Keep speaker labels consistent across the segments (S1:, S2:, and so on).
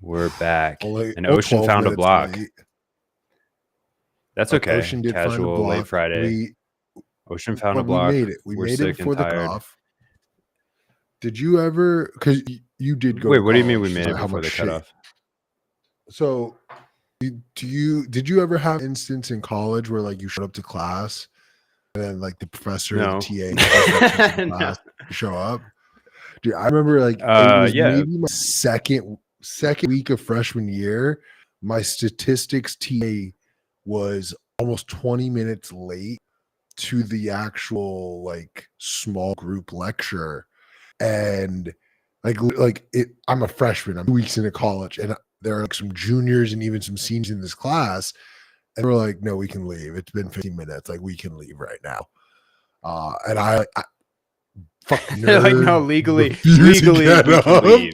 S1: We're back.
S2: Only
S1: And Ocean
S2: 12
S1: found a
S2: minutes
S1: block.
S2: late.
S1: That's okay.
S2: Ocean did find a
S1: Casual late
S2: block.
S1: Friday. Ocean found a
S2: But we
S1: block.
S2: made it. We
S1: We're
S2: made it
S1: sick
S2: before
S1: and
S2: the
S1: tired.
S2: cutoff. Did you ever? Because you did go.
S1: Wait,
S2: to
S1: what do you mean we
S2: college,
S1: made
S2: so
S1: it
S2: how
S1: before
S2: much
S1: the
S2: shit-
S1: cutoff?
S2: So, did you ever have an instance in college where like you showed up to class and then like the professor,
S1: No.
S2: the TA, the
S1: No.
S2: class, show up? Dude, I remember like it was
S1: Yeah.
S2: maybe my second week of freshman year. My statistics TA was almost 20 minutes late to the actual like small group lecture, and like it. I'm a freshman. I'm 2 weeks into college, and there are like some juniors and even some seniors in this class, and we're like, "No, we can leave. It's been 15 minutes. Like we can leave right now." And I fuck nerd,
S1: like no, legally
S2: refuse to
S1: we
S2: get
S1: can
S2: up.
S1: leave.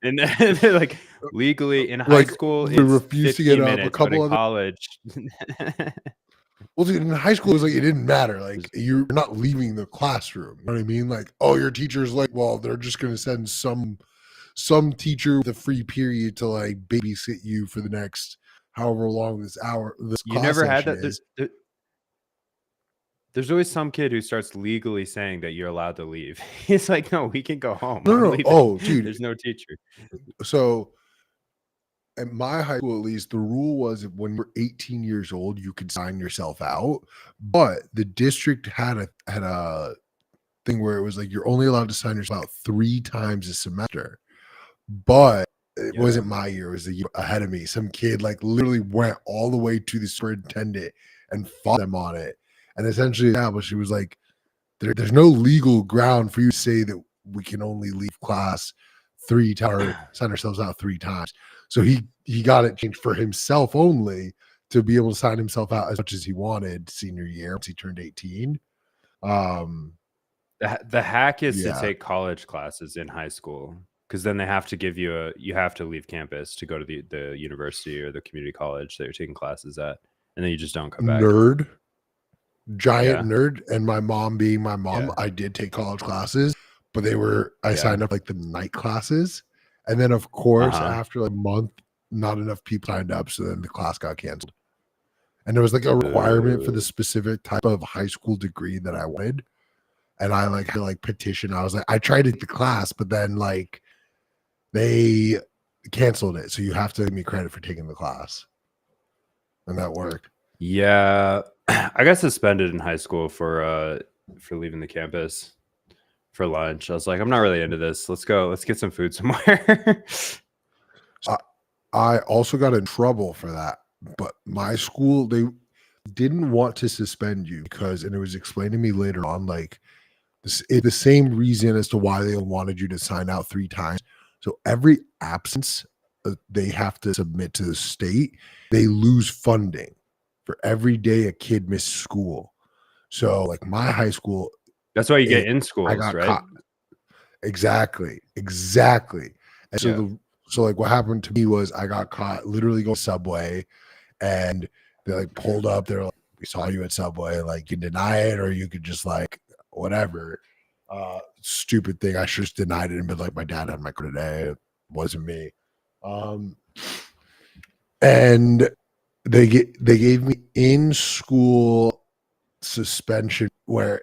S1: And they're like legally in high
S2: Like,
S1: school
S2: we
S1: it's
S2: refuse to
S1: 15
S2: get up. A
S1: minutes, but
S2: couple
S1: in
S2: other
S1: college.
S2: Well, dude, in high school, it was like it didn't matter. Like you're not leaving the classroom. You know what I mean? Like, oh, your teacher's like, well, they're just gonna send some teacher with a free period to like babysit you for the next however long this
S1: You
S2: class
S1: never had
S2: session
S1: that.
S2: is.
S1: There's always some kid who starts legally saying that you're allowed to leave. He's like, no, we can go home.
S2: No,
S1: I'm
S2: no.
S1: leaving.
S2: Oh, dude.
S1: There's no teacher.
S2: So at my high school, at least, the rule was that when you're 18 years old, you could sign yourself out. But the district had a thing where it was like you're only allowed to sign yourself out 3 times a semester. But it wasn't my year; it was the year ahead of me. Some kid like literally went all the way to the superintendent and fought them on it, and essentially established it was like there's no legal ground for you to say that we can only leave class 3 times or sign ourselves out 3 times. So he got it changed for himself only to be able to sign himself out as much as he wanted senior year once he turned 18.
S1: The hack is
S2: Yeah.
S1: to take college classes in high school, because then they have to give you you have to leave campus to go to the university or the community college that you're taking classes at, and then you just don't come back.
S2: Giant nerd. And my mom being my mom,
S1: Yeah.
S2: I did take college classes, but I signed up like the night classes. And then of course, after like a month, not enough people signed up. So then the class got canceled. And there was like a requirement for the specific type of high school degree that I wanted. And I like had to like petition. I was like, I tried to take the class, but then like they canceled it. So you have to give me credit for taking the class. And that worked.
S1: Yeah. I got suspended in high school for leaving the campus for lunch. I was like, I'm not really into this. Let's get some food somewhere.
S2: I also got in trouble for that, but my school, they didn't want to suspend you because, and it was explained to me later on, like the same reason as to why they wanted you to sign out 3 times. So every absence they have to submit to the state, they lose funding for every day a kid missed school. So like my high school,
S1: that's why you get in schools, right?
S2: Caught. Exactly. And so so like what happened to me was I got caught literally going Subway, and they like pulled up. They're like, we saw you at Subway, like you can deny it or you could just like whatever. Stupid thing. I should have denied it and been like, my dad had my car today. It wasn't me. And they gave me in school suspension or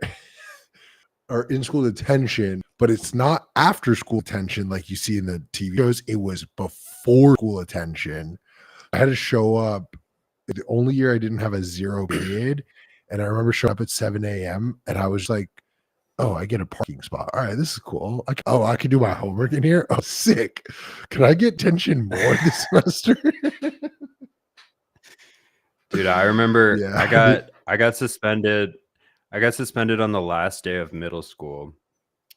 S2: in school detention, but it's not after school detention like you see in the TV shows. It was before school detention. I had to show up. The only year I didn't have a 0 period, and I remember showing up at 7 a.m. and I was like, oh, I get a parking spot. All right, this is cool. I can do my homework in here. Oh, sick. Can I get detention more this semester?
S1: Dude, I remember I got suspended. I got suspended on the last day of middle school,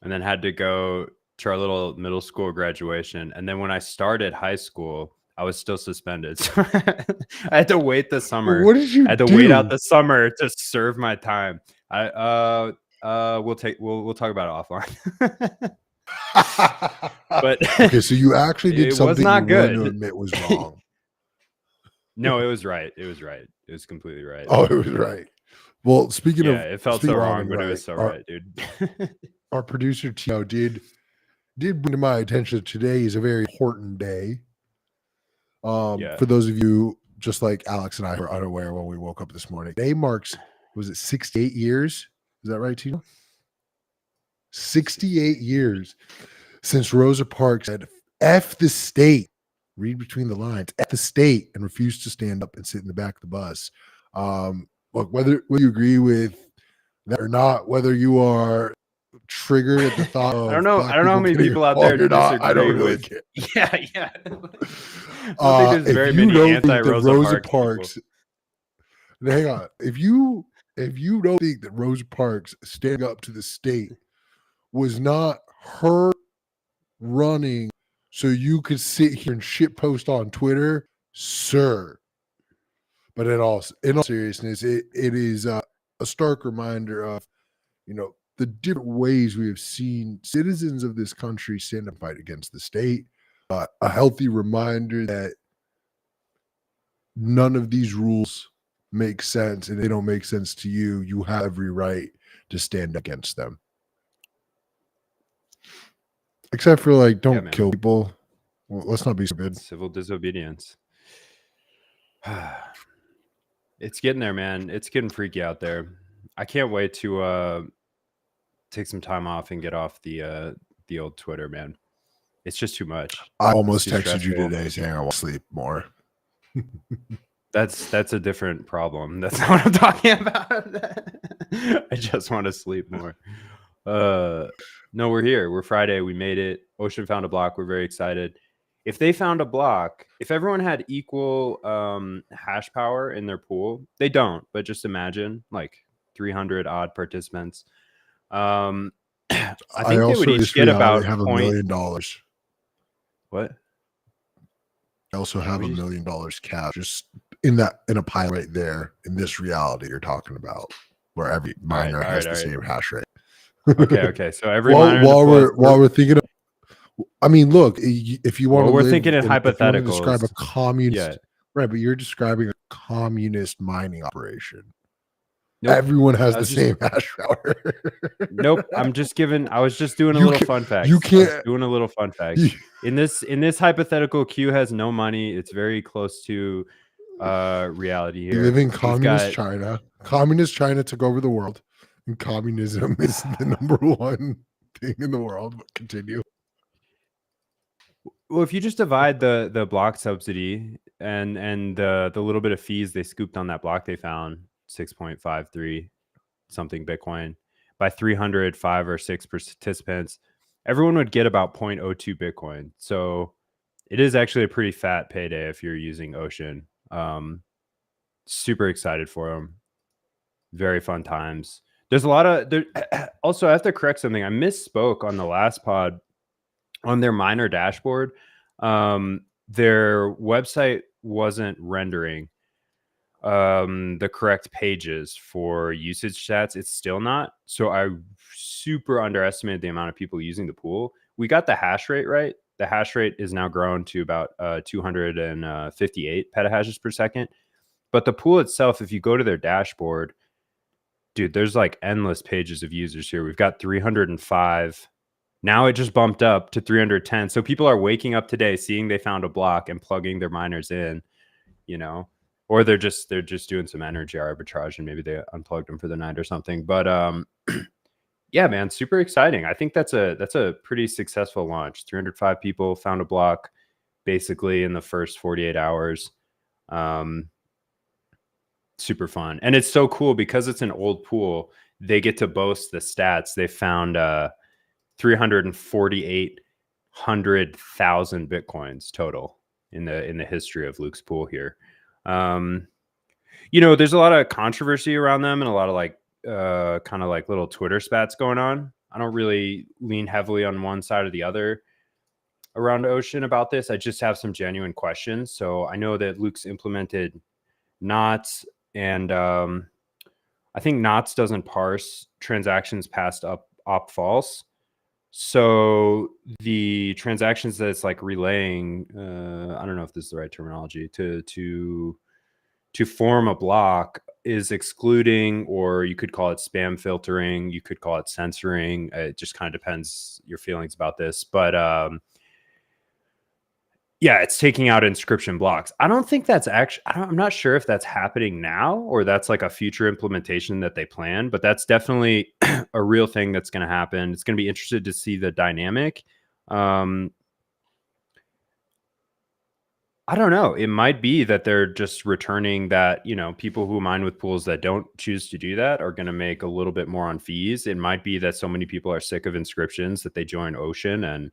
S1: and then had to go to our little middle school graduation. And then when I started high school, I was still suspended. So I had to wait the summer.
S2: What did you
S1: I had to wait out the summer to serve my time. We'll talk about it offline. But
S2: okay, so you actually did something
S1: was not
S2: you
S1: good
S2: to admit was wrong.
S1: No, it was right. It was completely right.
S2: Oh, it was right. Well, speaking of,
S1: it felt so wrong, but it was so right, dude.
S2: Our producer Tino did bring to my attention that today is a very important day. For those of you, just like Alex and I were unaware when we woke up this morning, today marks, was it 68 years? Is that right, Tino? 68 years since Rosa Parks said, F the state, read between the lines, F the state, and refused to stand up and sit in the back of the bus. Look, whether you agree with that or not, whether you are triggered at the thought of
S1: I don't know how many people out there disagree
S2: I don't really
S1: with
S2: care.
S1: Yeah. I don't think there's very many anti-Rosa Parks
S2: people. Hang on. If you don't think that Rosa Parks standing up to the state was not her running so you could sit here and shit post on Twitter, sir. But in all seriousness, it is a stark reminder of, the different ways we have seen citizens of this country stand and fight against the state. A healthy reminder that none of these rules make sense, and they don't make sense to you. You have every right to stand against them. Except for don't kill people. Well, let's not be stupid.
S1: Civil disobedience. It's getting there, man. It's getting freaky out there. I can't wait to take some time off and get off the old Twitter, man. It's just too much.
S2: I almost texted you today saying I want to sleep more.
S1: That's a different problem. That's not what I'm talking about. I just want to sleep more. No, we're here. We're Friday. We made it. Ocean found a block. We're very excited. If they found a block, if everyone had equal hash power in their pool, they don't. But just imagine 300 odd participants. I think they would each get about
S2: $1 million.
S1: What?
S2: I also have $1 million cash just in a pile right there in this reality you're talking about, where every miner has the same hash rate.
S1: Okay. So every
S2: while we're thinking of, I mean, look, if you want to,
S1: we're thinking in hypotheticals.
S2: Describe a communist, right? But you're describing a communist mining operation. Nope. Everyone has the same hash power.
S1: Nope. I was just doing a little fun fact.
S2: You can't
S1: doing a little fun fact. In this hypothetical, Q has no money. It's very close to reality here.
S2: We live in communist China. Communist China took over the world, and communism is the number one thing in the world. But continue.
S1: Well, if you just divide the block subsidy and the little bit of fees they scooped on that block they found, 6.53 something Bitcoin, by 305 or 6 participants, everyone would get about 0.02 Bitcoin. So it is actually a pretty fat payday if you're using Ocean. Super excited for them. Very fun times. There's a lot of also, I have to correct something. I misspoke on the last pod. On their miner dashboard, their website wasn't rendering the correct pages for usage stats. It's still not. So I super underestimated the amount of people using the pool. We got the hash rate right. The hash rate is now grown to about 258 petahashes per second. But the pool itself, if you go to their dashboard, dude, there's endless pages of users here. We've got 305. Now it just bumped up to 310. So people are waking up today, seeing they found a block and plugging their miners in, or they're just doing some energy arbitrage and maybe they unplugged them for the night or something. But yeah, man, super exciting. I think that's a pretty successful launch. 305 people found a block basically in the first 48 hours. Super fun. And it's so cool because it's an old pool. They get to boast the stats. They found 348,000 Bitcoins total in the history of Luke's pool here. There's a lot of controversy around them and a lot of kind of little Twitter spats going on. I don't really lean heavily on one side or the other around Ocean about this. I just have some genuine questions. So I know that Luke's implemented Knots, and I think Knots doesn't parse transactions past op false. So the transactions that it's relaying, I don't know if this is the right terminology, to form a block is excluding, or you could call it spam filtering, you could call it censoring. It just kind of depends your feelings about this. But Yeah, it's taking out inscription blocks. I don't think that's actually, I'm not sure if that's happening now or that's like a future implementation that they plan, but that's definitely a real thing that's going to happen. It's going to be interested to see the dynamic. I don't know. It might be that they're just returning that, people who mine with pools that don't choose to do that are going to make a little bit more on fees. It might be that so many people are sick of inscriptions that they join Ocean, and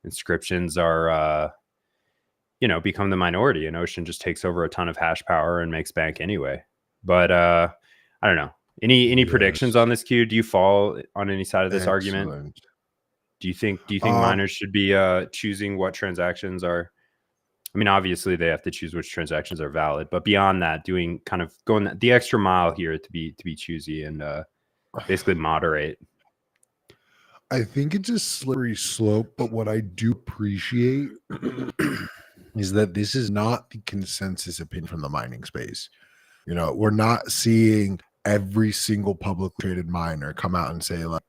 S1: inscriptions are, become the minority, and Ocean just takes over a ton of hash power and makes bank anyway. But I don't know. Any predictions on this, Q? Do you fall on any side of this argument? Do you think miners should be choosing what transactions are? I mean, obviously they have to choose which transactions are valid, but beyond that, doing kind of going the extra mile here to be choosy and basically moderate.
S2: I think it's a slippery slope, but what I do appreciate is that this is not the consensus opinion from the mining space. We're not seeing every single publicly traded miner come out and say, like,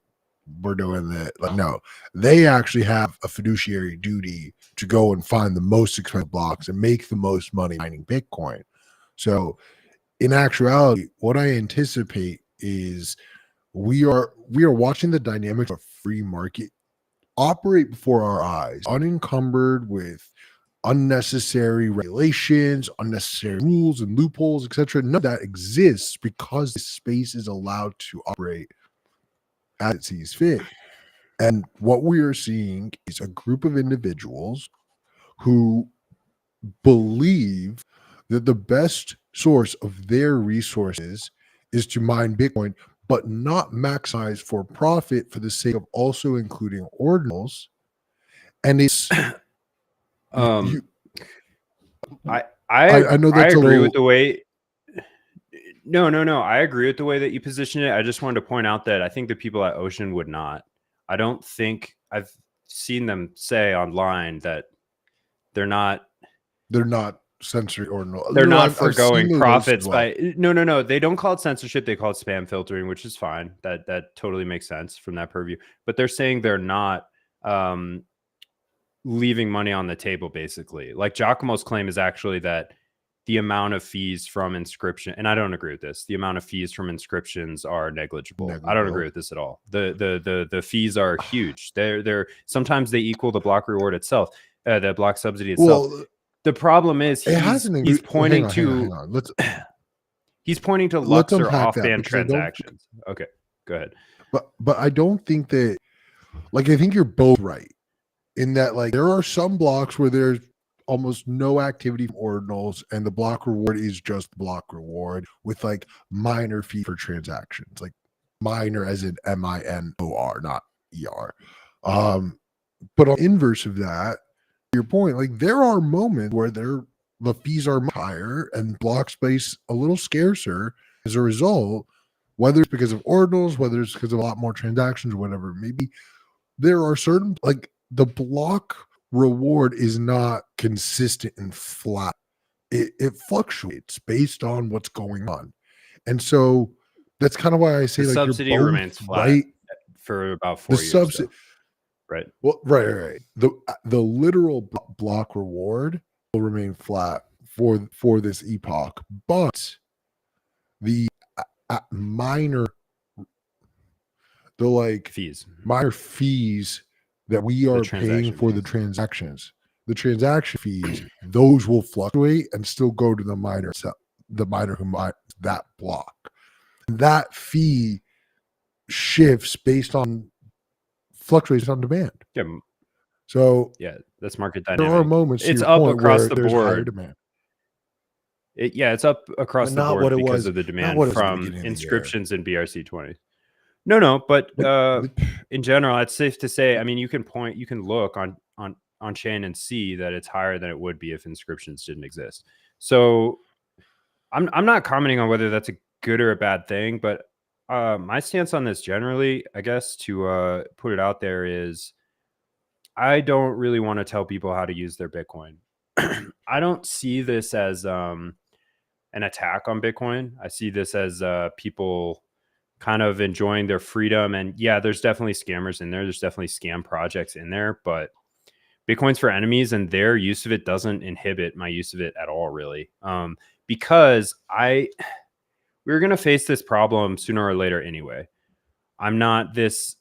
S2: we're doing that. Like, no, they actually have a fiduciary duty to go and find the most expensive blocks and make the most money mining Bitcoin. So in actuality, what I anticipate is we are watching the dynamics of free market operate before our eyes, unencumbered with unnecessary regulations, unnecessary rules and loopholes, etc. None of that exists because the space is allowed to operate as it sees fit. And what we are seeing is a group of individuals who believe that the best source of their resources is to mine Bitcoin, but not maximize for profit for the sake of also including ordinals. And it's
S1: I know that's I agree with the way. No. I agree with the way that you position it. I just wanted to point out that I think the people at Ocean would not. I don't think I've seen them say online that they're not
S2: censoring or no.
S1: They're not foregoing profits by no. They don't call it censorship. They call it spam filtering, which is fine. That totally makes sense from that purview. But they're saying they're not leaving money on the table, basically. Like Giacomo's claim is actually that the amount of fees from inscription, and I don't agree with this, the amount of fees from inscriptions are negligible. I don't agree with this at all. The fees are huge. They're sometimes they equal the block reward itself, the block subsidy itself. Well, the problem is he's pointing to he's pointing to Lux or off-band transactions. Okay, go ahead.
S2: But I don't think that, like, I think you're both right in that, like, there are some blocks where there's almost no activity from ordinals and the block reward is just block reward with like minor fee for transactions, like minor as in MINOR, not ER. But on the inverse of that, your point, like, there are moments where the fees are much higher and block space a little scarcer as a result, whether it's because of ordinals, whether it's because of a lot more transactions, whatever. Maybe there are certain, like, the block reward is not consistent and flat. It fluctuates based on what's going on. And so that's kind of why I say,
S1: the
S2: like,
S1: subsidy remains flat, right, for about 4 years. Right.
S2: Well, right. The literal block reward will remain flat for this epoch, but the minor fees that we are paying for the transactions, the transaction fees, those will fluctuate and still go to the miner who mines that block. That fee shifts based on fluctuations on demand.
S1: Yeah.
S2: So
S1: yeah, that's market dynamic.
S2: There are moments
S1: it's up across the board. Demand. It's up across the board because of the demand from inscriptions in BRC20. No, but in general, it's safe to say, I mean, you can look on chain and see that it's higher than it would be if inscriptions didn't exist. So I'm not commenting on whether that's a good or a bad thing, but my stance on this generally, I guess, to put it out there, is I don't really want to tell people how to use their Bitcoin. I don't see this as an attack on Bitcoin. I see this as people kind of enjoying their freedom. And yeah, there's definitely scammers in there. There's definitely scam projects in there. But Bitcoin's for enemies, and their use of it doesn't inhibit my use of it at all, really. Because we're going to face this problem sooner or later anyway. I'm not this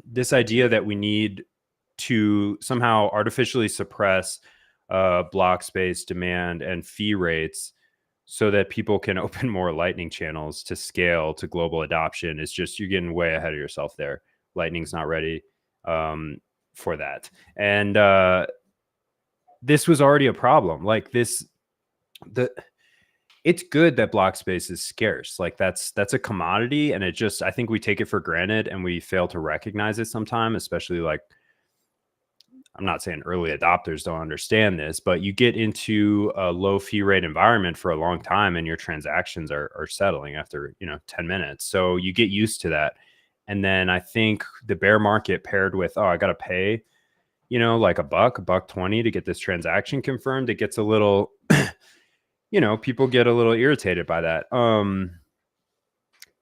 S1: this idea that we need to somehow artificially suppress block space demand and fee rates so that people can open more Lightning channels to scale to global adoption. Is just, you're getting way ahead of yourself there. Lightning's not ready for that. And this was already a problem. Like this, it's good that block space is scarce. Like that's a commodity, and it just, I think we take it for granted and we fail to recognize it sometimes, especially like, I'm not saying early adopters don't understand this, but you get into a low fee rate environment for a long time and your transactions are settling after, 10 minutes. So you get used to that. And then I think the bear market paired with, I got to pay, like $1.20 to get this transaction confirmed. It gets a little, people get a little irritated by that.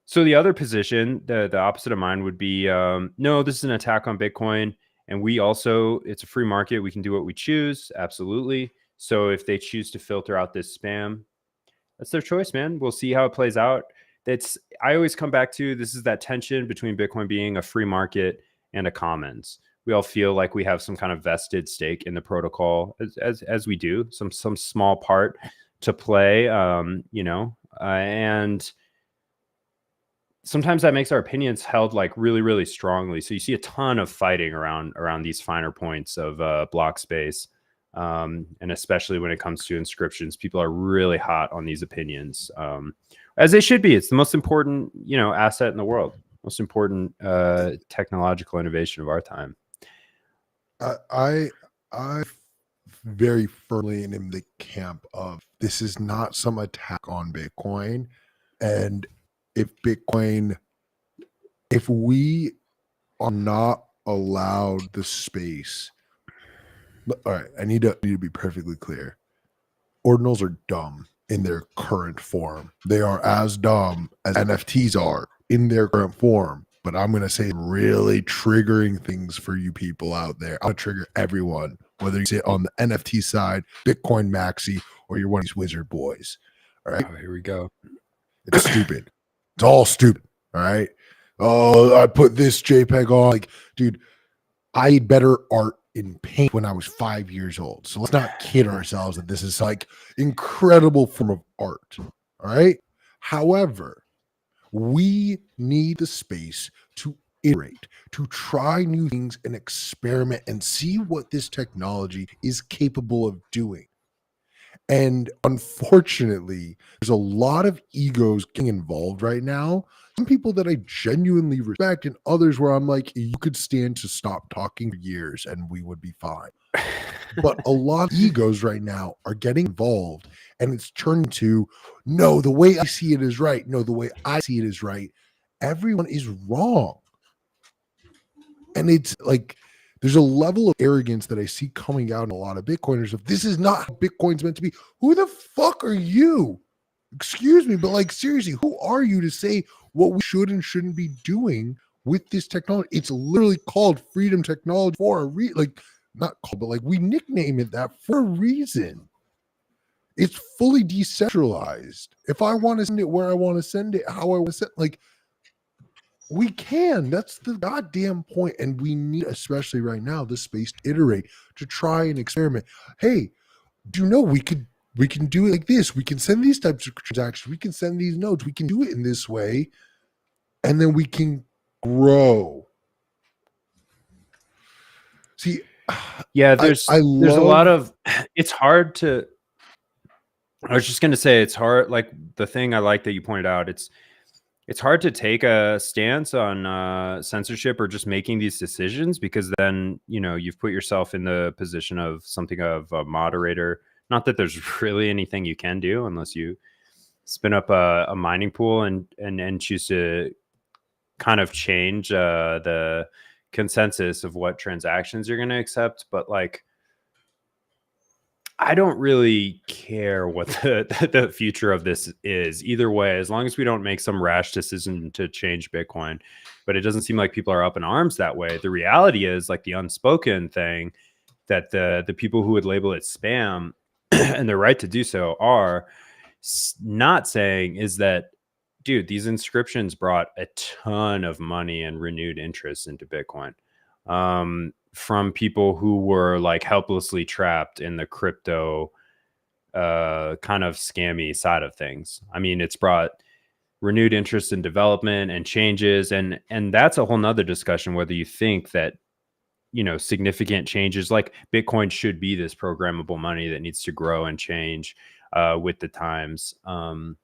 S1: So the other position, the opposite of mine would be, no, this is an attack on Bitcoin. And we also, it's a free market. We can do what we choose. Absolutely. So if they choose to filter out this spam, that's their choice, man. We'll see how it plays out. I always come back to, this is that tension between Bitcoin being a free market and a commons. We all feel like we have some kind of vested stake in the protocol, as we do, some small part to play, and sometimes that makes our opinions held like really, really strongly. So you see a ton of fighting around these finer points of block space. And especially when it comes to inscriptions, people are really hot on these opinions, as they should be. It's the most important, asset in the world, most important technological innovation of our time.
S2: I very firmly am in the camp of, this is not some attack on Bitcoin. And if we are not allowed the space, all right, I need to be perfectly clear. Ordinals are dumb in their current form. They are as dumb as NFTs are in their current form. But I'm going to say really triggering things for you people out there. I'm going to trigger everyone, whether you sit on the NFT side, Bitcoin Maxi, or you're one of these wizard boys. All right.
S1: Oh, here we go.
S2: It's stupid. It's all stupid. All right. Oh, I put this JPEG on. Like, dude, I had better art in paint when I was 5 years old. So let's not kid ourselves that this is like incredible form of art. All right. However, we need the space to iterate, to try new things and experiment and see what this technology is capable of doing. And unfortunately, there's a lot of egos getting involved right now. Some people that I genuinely respect, and others where I'm like, you could stand to stop talking for years and we would be fine. But a lot of egos right now are getting involved, and it's turned to, no, the way I see it is right. No, the way I see it is right. Everyone is wrong. And it's like, there's a level of arrogance that I see coming out in a lot of Bitcoiners of, this is not how Bitcoin's meant to be. Who the fuck are you? Excuse me, but like, seriously, who are you to say what we should and shouldn't be doing with this technology? It's literally called freedom technology for a not called, but like we nickname it that for a reason. It's fully decentralized. If I want to send it where I want to send it, how I want to send, like, we can. That's the goddamn point. And we need, especially right now, the space to iterate, to try and experiment. Hey, do you know we can do it like this? We can send these types of transactions. We can send these nodes. We can do it in this way. And then we can grow. See,
S1: yeah, there's a lot of, it's hard to, I was just going to say, it's hard. Like the thing I like that you pointed out, it's hard to take a stance on censorship or just making these decisions, because then, you've put yourself in the position of something of a moderator. Not that there's really anything you can do unless you spin up a mining pool and choose to kind of change the consensus of what transactions you're going to accept. But like, I don't really care what the future of this is either way, as long as we don't make some rash decision to change Bitcoin. But it doesn't seem like people are up in arms that way. The reality is, like, the unspoken thing, that the people who would label it spam and they're right to do so are not saying is that, dude, these inscriptions brought a ton of money and renewed interest into Bitcoin from people who were like helplessly trapped in the crypto kind of scammy side of things. I mean, it's brought renewed interest in development and changes, and that's a whole nother discussion whether you think that, you know, significant changes like Bitcoin should be this programmable money that needs to grow and change with the times. I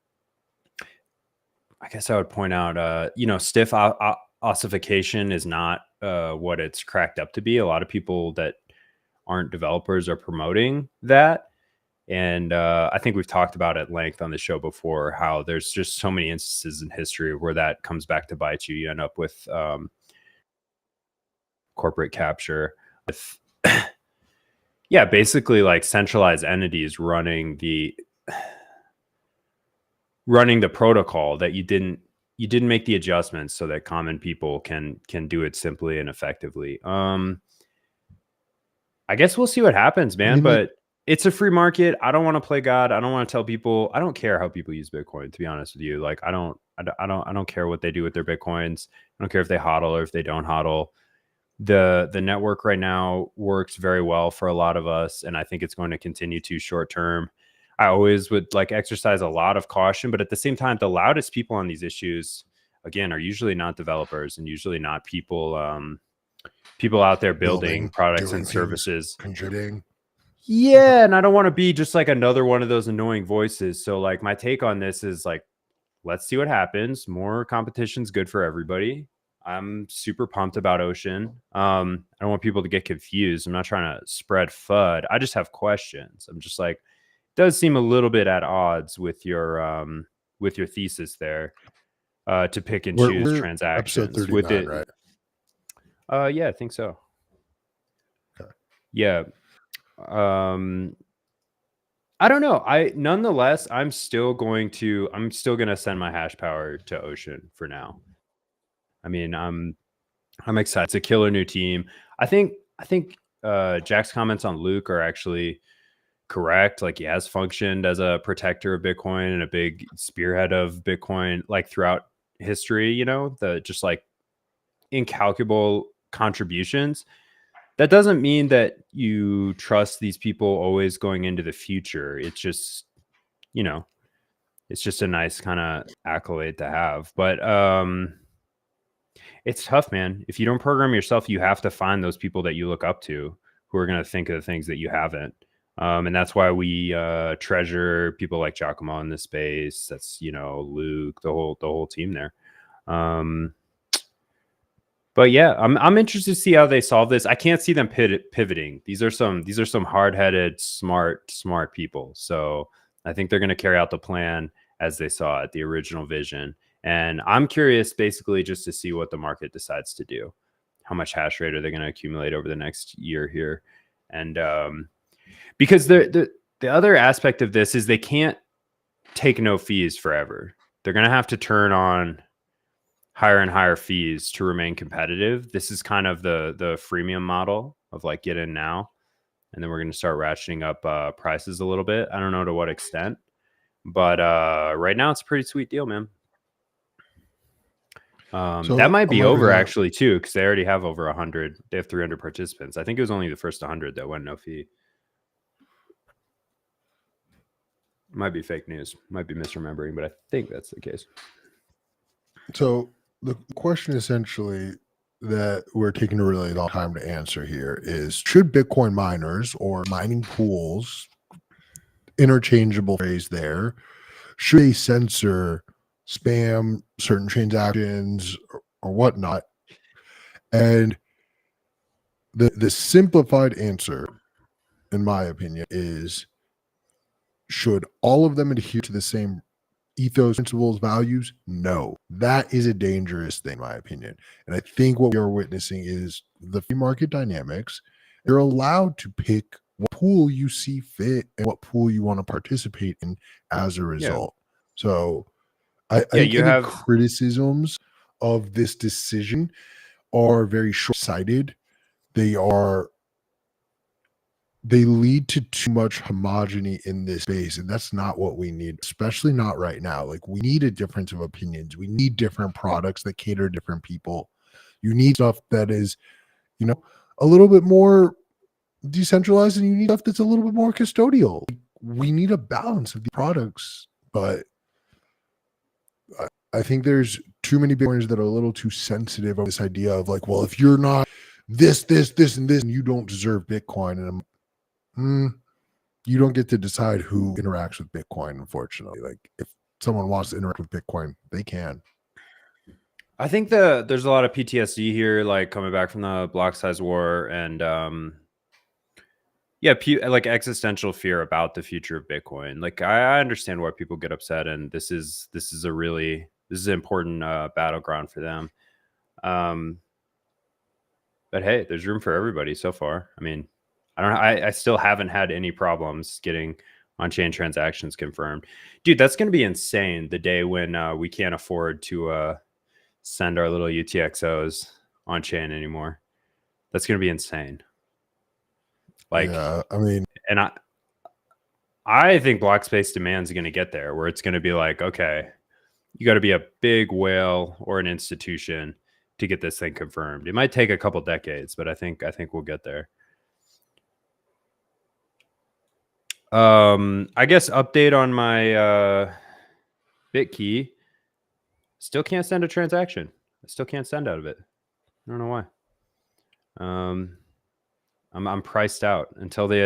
S1: guess I would point out, you know, stiff ossification is not what it's cracked up to be. A lot of people that aren't developers are promoting that. And I think we've talked about at length on the show before how there's just so many instances in history where that comes back to bite you. You end up with corporate capture with, yeah, basically like centralized entities running the protocol that you didn't make the adjustments so that common people can do it simply and effectively. I guess we'll see what happens, man. I mean, but it's a free market. I don't want to play God. I don't want to tell people. I don't care how people use Bitcoin, to be honest with you. Like, I don't care what they do with their Bitcoins. I don't care if they hodl or if they don't hodl. The network right now works very well for a lot of us, and I think it's going to continue to short term. I always would like exercise a lot of caution, but at the same time, the loudest people on these issues, again, are usually not developers and usually not people out there building products and services,
S2: contributing.
S1: Yeah, and I don't want to be just like another one of those annoying voices. So like my take on this is like, let's see what happens. More competition's good for everybody. I'm super pumped about Ocean. I don't want people to get confused. I'm not trying to spread FUD. I just have questions. I'm just like, it does seem a little bit at odds with your thesis there to pick and choose transactions.
S2: Episode 39, with it,
S1: right? Yeah, I think so.
S2: Okay.
S1: Yeah. I don't know. Nonetheless, I'm still going to send my hash power to Ocean for now. I mean, I'm excited. It's a killer new team. I think Jack's comments on Luke are actually correct. Like, he has functioned as a protector of Bitcoin and a big spearhead of Bitcoin, like throughout history, you know, the just like incalculable contributions. That doesn't mean that you trust these people always going into the future. It's just, you know, it's just a nice kind of accolade to have. But it's tough, man. If you don't program yourself, you have to find those people that you look up to who are going to think of the things that you haven't. And that's why we treasure people like Giacomo in this space. That's, you know, Luke, the whole team there. But yeah, I'm interested to see how they solve this. I can't see them pivoting. These are some hard-headed, smart people. So I think they're going to carry out the plan as they saw it, the original vision. And I'm curious, basically, just to see what the market decides to do. How much hash rate are they going to accumulate over the next year here? And because the other aspect of this is they can't take no fees forever. They're going to have to turn on higher and higher fees to remain competitive. This is kind of the freemium model of like get in now, and then we're going to start ratcheting up prices a little bit. I don't know to what extent, but right now it's a pretty sweet deal, man. So that might be over actually too, because they already have over 100. They have 300 participants. I think it was only the first 100 that went no fee. Might be fake news. Might be misremembering, but I think that's the case.
S2: So the question essentially that we're taking a really long time to answer here is, should Bitcoin miners or mining pools, interchangeable phrase there, should they censor spam, certain transactions or whatnot? And the simplified answer, in my opinion, is should all of them adhere to the same ethos, principles, values? No. That is a dangerous thing, in my opinion. And I think what we are witnessing is the free market dynamics. You're allowed to pick what pool you see fit and what pool you want to participate in as a result. Yeah. So I think any criticisms of this decision are very short-sighted. They are they lead to too much homogeny in this space, and that's not what we need, especially not right now. Like, we need a difference of opinions. We need different products that cater to different people. You need stuff that is, a little bit more decentralized, and you need stuff that's a little bit more custodial. We need a balance of the products, but I think there's too many Bitcoiners that are a little too sensitive of this idea of like, well, if you're not this, and this, and you don't deserve Bitcoin. And you don't get to decide who interacts with Bitcoin, unfortunately. Like, if someone wants to interact with Bitcoin, they can.
S1: I think there's a lot of PTSD here, like coming back from the block size war, and like existential fear about the future of Bitcoin. Like, I understand why people get upset, and this is an important battleground for them. But hey, there's room for everybody so far. I mean, I don't know. I still haven't had any problems getting on-chain transactions confirmed. Dude, that's going to be insane the day when we can't afford to send our little UTXOs on-chain anymore. That's going to be insane. Like,
S2: yeah, I mean,
S1: and I think block space demand is going to get there, where it's going to be like, okay, you got to be a big whale or an institution to get this thing confirmed. It might take a couple decades, but I think we'll get there. I guess update on my BitKey. Still can't send a transaction. I still can't send out of it. I don't know why. I'm priced out until they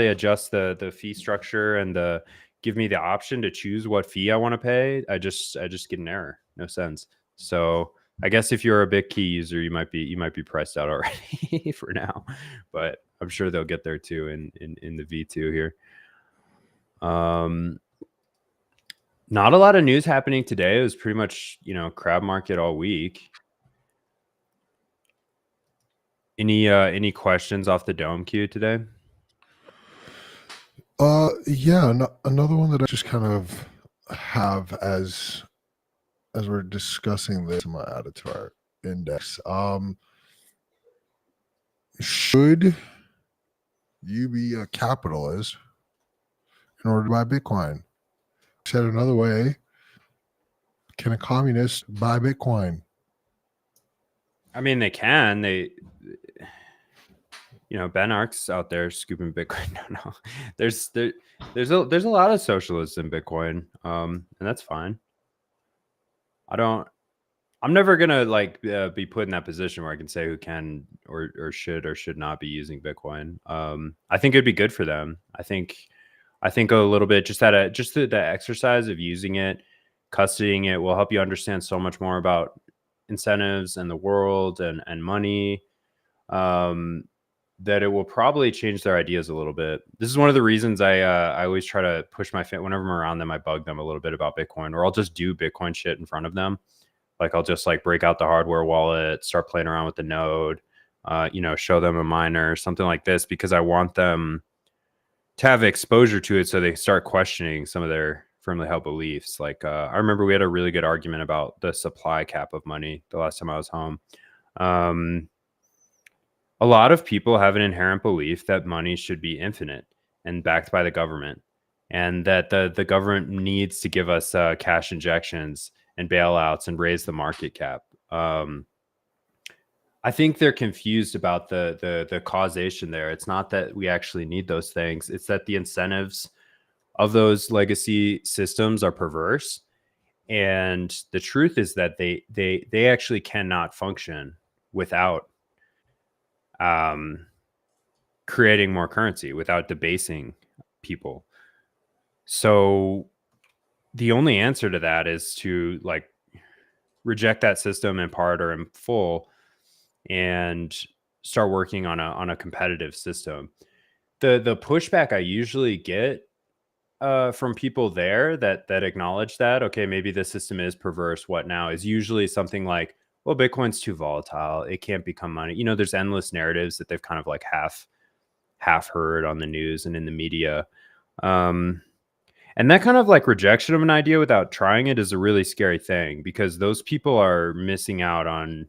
S1: adjust the fee structure and give me the option to choose what fee I want to pay. I just get an error. No sense. So I guess if you're a BitKey user, you might be priced out already for now, but I'm sure they'll get there too in the V2 here. Not a lot of news happening today. It was pretty much, crab market all week. Any questions off the Dome queue today?
S2: Yeah, another one that I just kind of have as we're discussing this, I'm gonna add it to our index. Should you be a capitalist in order to buy Bitcoin? Said another way, can a communist buy Bitcoin?
S1: I mean, they can. Ben Ark's out there scooping Bitcoin. No. There's a lot of socialists in Bitcoin, and that's fine. I'm never gonna be put in that position where I can say who can or should not be using Bitcoin. I think it'd be good for them. I think a little bit just the exercise of using it, custodying it will help you understand so much more about incentives and the world and money. That it will probably change their ideas a little bit. This is one of the reasons I always try to push my family. Whenever I'm around them, I bug them a little bit about Bitcoin, or I'll just do Bitcoin shit in front of them. Like, I'll just break out the hardware wallet, start playing around with the node, show them a miner, something like this, because I want them to have exposure to it so they start questioning some of their firmly held beliefs. Like, I remember we had a really good argument about the supply cap of money the last time I was home. A lot of people have an inherent belief that money should be infinite and backed by the government, and that the government needs to give us cash injections and bailouts and raise the market cap. I think they're confused about the causation there. It's not that we actually need those things. It's that the incentives of those legacy systems are perverse. And the truth is that they actually cannot function without creating more currency, without debasing people. So the only answer to that is to reject that system in part or in full and start working on a competitive system. The pushback I usually get from people there that acknowledge that, okay, maybe the system is perverse, what now, is usually something like, well, Bitcoin's too volatile, it can't become money. There's endless narratives that they've kind of half heard on the news and in the media. And that kind of rejection of an idea without trying it is a really scary thing, because those people are missing out on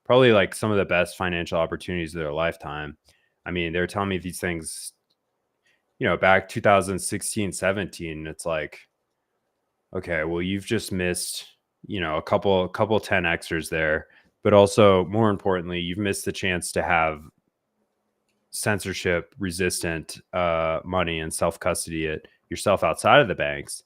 S1: probably some of the best financial opportunities of their lifetime. I mean, they're telling me these things, back 2016, 17. It's like, okay, well, you've just missed, a couple 10xers there, but also more importantly, you've missed the chance to have censorship resistant money and self custody it yourself outside of the banks.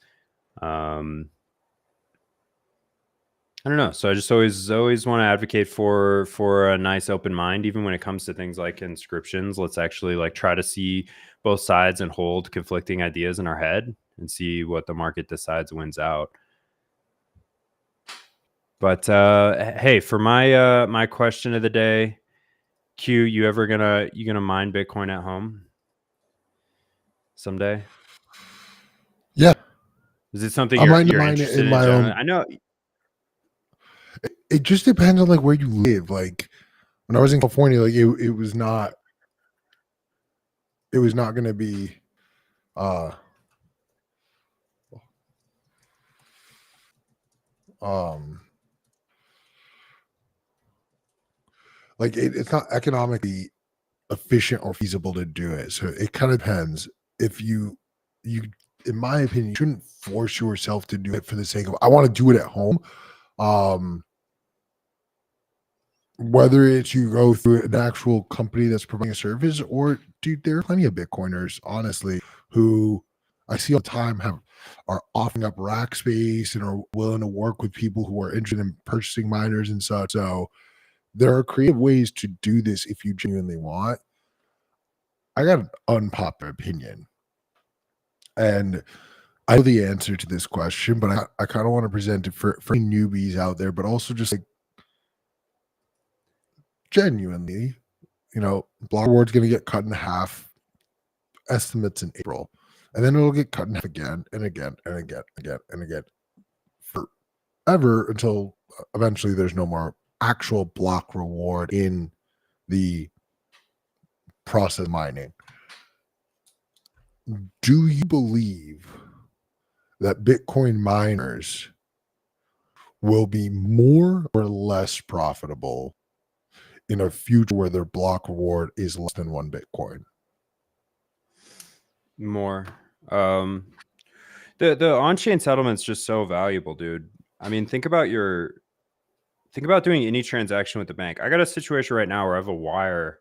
S1: I don't know. So I just always want to advocate for a nice open mind, even when it comes to things like inscriptions. Let's actually like try to see both sides and hold conflicting ideas in our head and see what the market decides wins out. But hey, for my my question of the day, Q, you gonna mine Bitcoin at home someday?
S2: Yeah.
S1: Is it something
S2: I might
S1: you're
S2: mine it
S1: interested
S2: in
S1: in
S2: my
S1: generally?
S2: own.
S1: I know.
S2: It just depends on like where you live. Like when I was in California, like it was not going to be like it's not economically efficient or feasible to do it. So it kind of depends. If you in my opinion, you shouldn't force yourself to do it for the sake of I want to do it at home. Whether it's you go through an actual company that's providing a service, or dude, there are plenty of Bitcoiners, honestly, who I see all the time are offering up rack space and are willing to work with people who are interested in purchasing miners and such. So there are creative ways to do this if you genuinely want. I got an unpopular opinion, and I know the answer to this question, but I kind of want to present it for newbies out there, but also just like genuinely, block reward's going to get cut in half, estimates in April, and then it'll get cut in half again and again and again and again forever until eventually there's no more actual block reward in the process mining. Do you believe that Bitcoin miners will be more or less profitable in a future where their block reward is less than 1 Bitcoin?
S1: More. The on-chain settlement's just so valuable, dude. I mean, think about doing any transaction with the bank. I got a situation right now where I have a wire.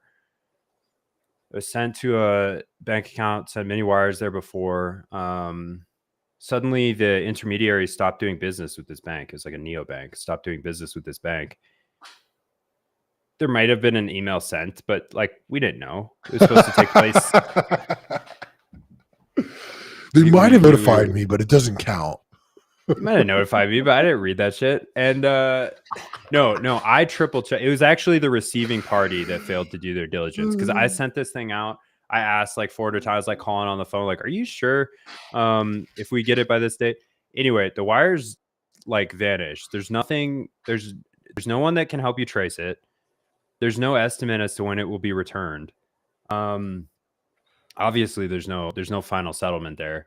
S1: It was sent to a bank account, sent many wires there before. Suddenly the intermediary stopped doing business with this bank. It's like a neobank, stopped doing business with this bank. There might have been an email sent, but like we didn't know it was supposed to take place.
S2: They might have notified me, but it doesn't count.
S1: They might have notified me, but I didn't read that shit. And no, I triple checked. It was actually the receiving party that failed to do their diligence, because I sent this thing out. I asked like 4 times, like calling on the phone, like, are you sure if we get it by this date? Anyway, the wires like vanished. There's nothing. There's no one that can help you trace it. There's no estimate as to when it will be returned. Obviously, there's no final settlement there.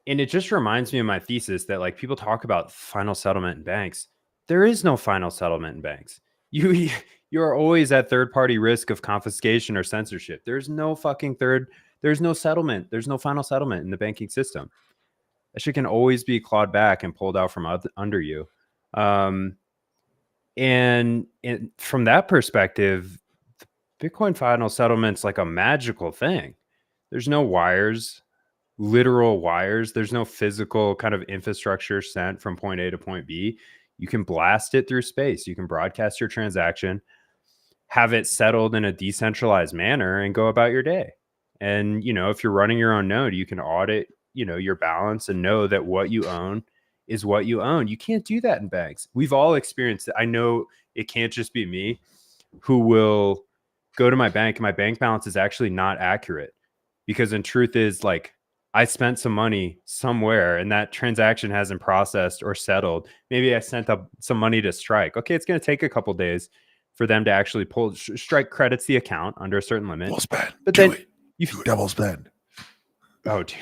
S1: And it just reminds me of my thesis that like people talk about final settlement in banks. There is no final settlement in banks. You're always at third-party risk of confiscation or censorship. There's no settlement. There's no final settlement in the banking system. That shit can always be clawed back and pulled out from under you. And from that perspective, Bitcoin final settlement's like a magical thing. There's no wires, literal wires. There's no physical kind of infrastructure sent from point A to point B. You can blast it through space. You can broadcast your transaction, have it settled in a decentralized manner, and go about your day. And, if you're running your own node, you can audit, your balance and know that what you own is what you own. You can't do that in banks. We've all experienced it. I know it can't just be me who will go to my bank and my bank balance is actually not accurate, because in truth is like I spent some money somewhere and that transaction hasn't processed or settled. Maybe I sent up some money to Strike. Okay, it's going to take a couple days for them to actually pull. Strike credits the account under a certain limit.
S2: Double spend.
S1: But
S2: do
S1: then
S2: it. You double spend.
S1: Oh, dude.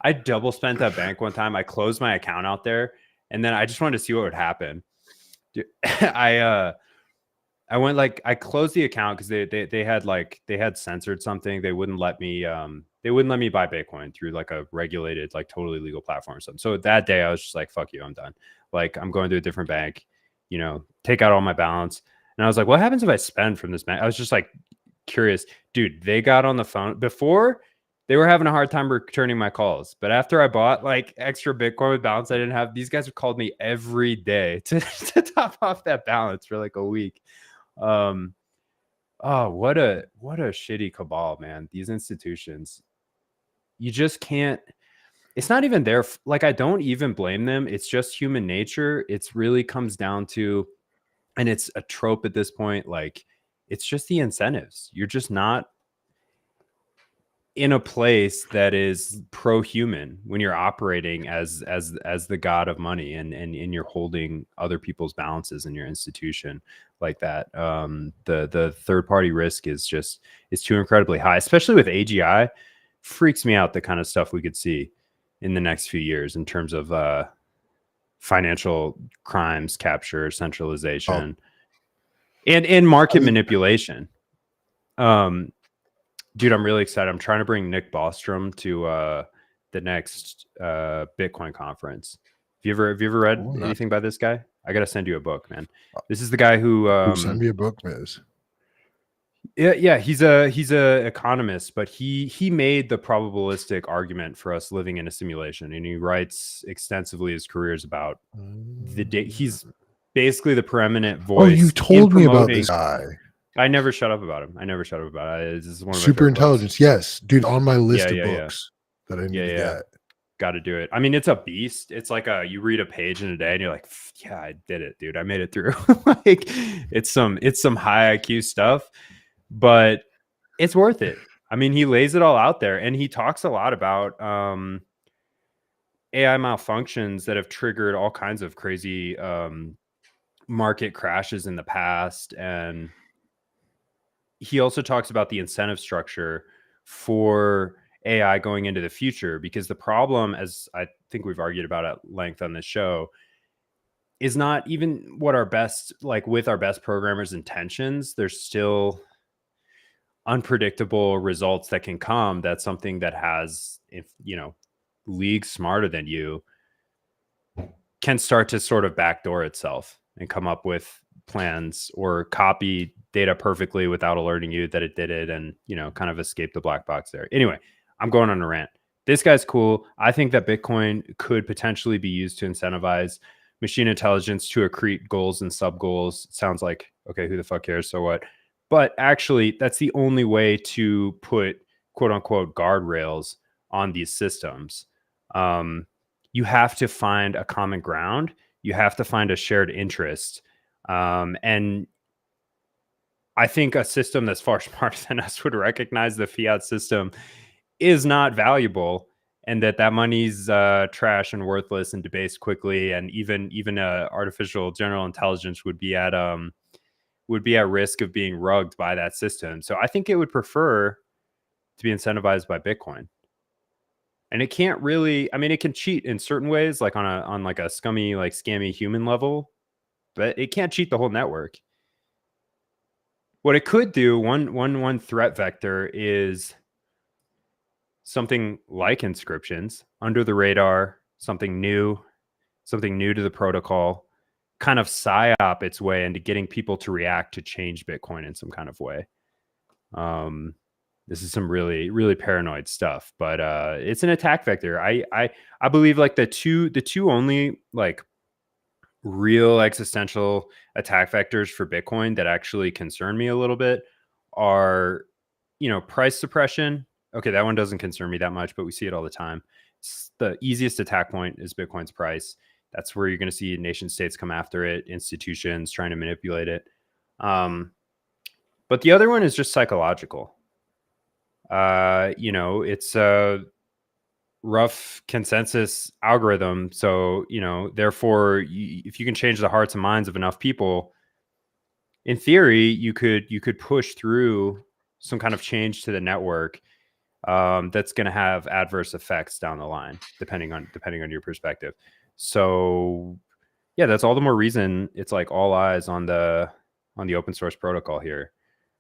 S1: I double spent at bank one time. I closed my account out there, and then I just wanted to see what would happen. Dude, I I went like I closed the account because they had censored something. They wouldn't let me buy Bitcoin through like a regulated, like totally legal platform or something. So that day I was just like, fuck you, I'm done. Like I'm going to a different bank, take out all my balance. And I was like, what happens if I spend from this bank? I was just like curious. Dude, they got on the phone before. They were having a hard time returning my calls. But after I bought like extra Bitcoin with balance I didn't have, these guys have called me every day to top off that balance for like a week. Oh, what a shitty cabal, man. These institutions, you just can't. It's not even their like. I don't even blame them. It's just human nature. It's really comes down to, and it's a trope at this point. Like, it's just the incentives. You're just not in a place that is pro-human when you're operating as the god of money and you're holding other people's balances in your institution like that. The third party risk is too incredibly high, especially with AGI. Freaks me out the kind of stuff we could see in the next few years in terms of financial crimes, capture, centralization, and market manipulation. Dude, I'm really excited. I'm trying to bring Nick Bostrom to the next Bitcoin conference. Have you ever read anything by this guy? I gotta send you a book, man. This is the guy who
S2: send me a book, Miz.
S1: Yeah, he's a economist, but he made the probabilistic argument for us living in a simulation, and he writes extensively his careers about the day. He's basically the preeminent voice.
S2: Oh, you told me about this guy.
S1: I never shut up about him. This is one of my
S2: super intelligence. Books. Yes, dude, on my list of books that I need to get.
S1: Got to do it. I mean, it's a beast. It's like you read a page in a day and you're like, yeah, I did it, dude. I made it through. Like it's some high IQ stuff, but it's worth it. I mean, he lays it all out there, and he talks a lot about AI malfunctions that have triggered all kinds of crazy market crashes in the past. And he also talks about the incentive structure for AI going into the future, because the problem, as I think we've argued about at length on this show, is not even what our best, like with our best programmers' intentions, there's still unpredictable results that can come. That's something that has, if leagues smarter than you can start to sort of backdoor itself and come up with plans or copy data perfectly without alerting you that it did it, and kind of escape the black box there. Anyway, I'm going on a rant. This guy's cool. I think that Bitcoin could potentially be used to incentivize machine intelligence to accrete goals and sub goals. Sounds like, okay, who the fuck cares? So what? But actually, that's the only way to put quote unquote guardrails on these systems. You have to find a common ground. You have to find a shared interest. And I think a system that's far smarter than us would recognize the fiat system is not valuable, and that money's trash and worthless and debased quickly. And even artificial general intelligence would be at risk of being rugged by that system. So I think it would prefer to be incentivized by Bitcoin. And it can't really, I mean, it can cheat in certain ways, like on like a scummy, like scammy human level, but it can't cheat the whole network. What it could do, one threat vector, is something like inscriptions, under the radar, something new to the protocol, kind of psyop its way into getting people to react to change Bitcoin in some kind of way. This is some really, really paranoid stuff, but it's an attack vector. I believe like the two only like real existential attack vectors for Bitcoin that actually concern me a little bit are, price suppression. Okay, that one doesn't concern me that much, but we see it all the time. It's the easiest attack point is Bitcoin's price. That's where you're going to see nation states come after it, institutions trying to manipulate it. But the other one is just psychological. It's a rough consensus algorithm. So, therefore, if you can change the hearts and minds of enough people, in theory, you could push through some kind of change to the network that's going to have adverse effects down the line, depending on your perspective. So, yeah, that's all the more reason it's like all eyes on the on the open source protocol here.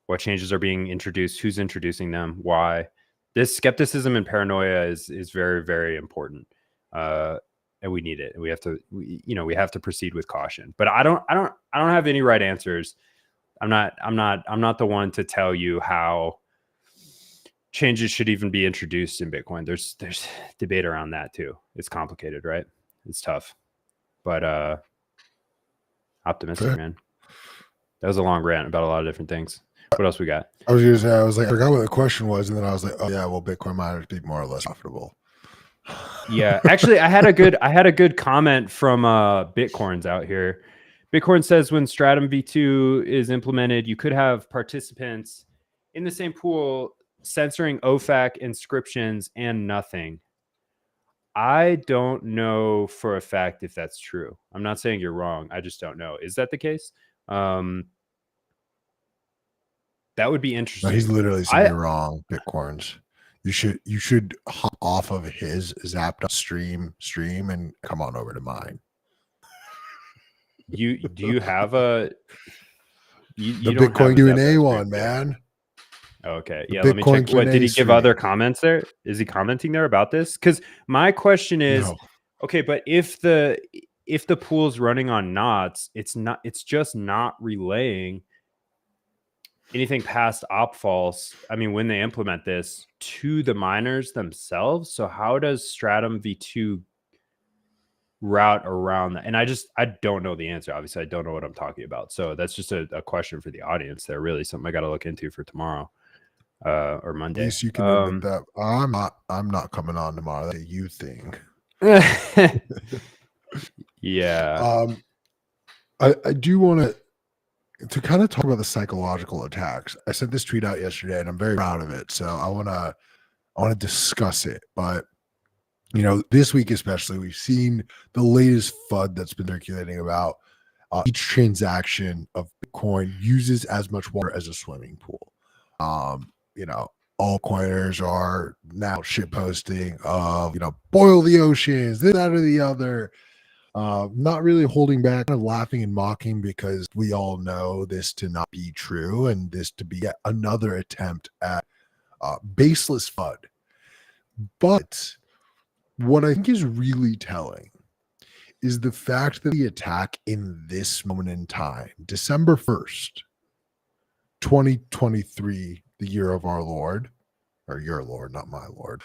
S1: What changes are being introduced? Who's introducing them? Why? This skepticism and paranoia is very, very important, and we need it. And we have to proceed with caution. But I don't have any right answers. I'm not the one to tell you how changes should even be introduced in Bitcoin. There's debate around that too. It's complicated, right? It's tough, but optimistic, man. That was a long rant about a lot of different things. What else we got?
S2: I was gonna say, I forgot what the question was, and then I was like, oh yeah, will Bitcoin miners be more or less profitable?
S1: Yeah, actually, I had a good comment from Bitcoins out here. Bitcoin says when Stratum v2 is implemented, you could have participants in the same pool censoring OFAC inscriptions and nothing. I don't know for a fact if that's true. I'm not saying you're wrong. I just don't know. Is that the case? That would be interesting.
S2: No, he's literally saying you're wrong, Bitcoins. You should hop off of his Zapdos stream and come on over to mine.
S1: Do you have a the
S2: Bitcoin Q&A one, man?
S1: Okay, yeah. Let me check. What did he give other comments there? Is he commenting there about this? Because my question is, okay, but if the pool's running on knots, it's just not relaying anything past op false. I mean, when they implement this to the miners themselves. So how does Stratum v2 route around that? And I don't know the answer. Obviously, I don't know what I'm talking about. So that's just a question for the audience there. Really something I got to look into for tomorrow or Monday.
S2: At least you can admit that. I'm not coming on tomorrow. That's a you thing.
S1: Yeah.
S2: I do want to kind of talk about the psychological attacks. I sent this tweet out yesterday, and I'm very proud of it. So I want to discuss it. But this week especially, we've seen the latest FUD that's been circulating about each transaction of Bitcoin uses as much water as a swimming pool. All coiners are now shit posting of boil the oceans, this, that, or the other. Not really holding back, kind of laughing and mocking, because we all know this to not be true and this to be yet another attempt at baseless FUD. But what I think is really telling is the fact that the attack in this moment in time, December 1st, 2023, the year of our Lord, or your Lord, not my Lord.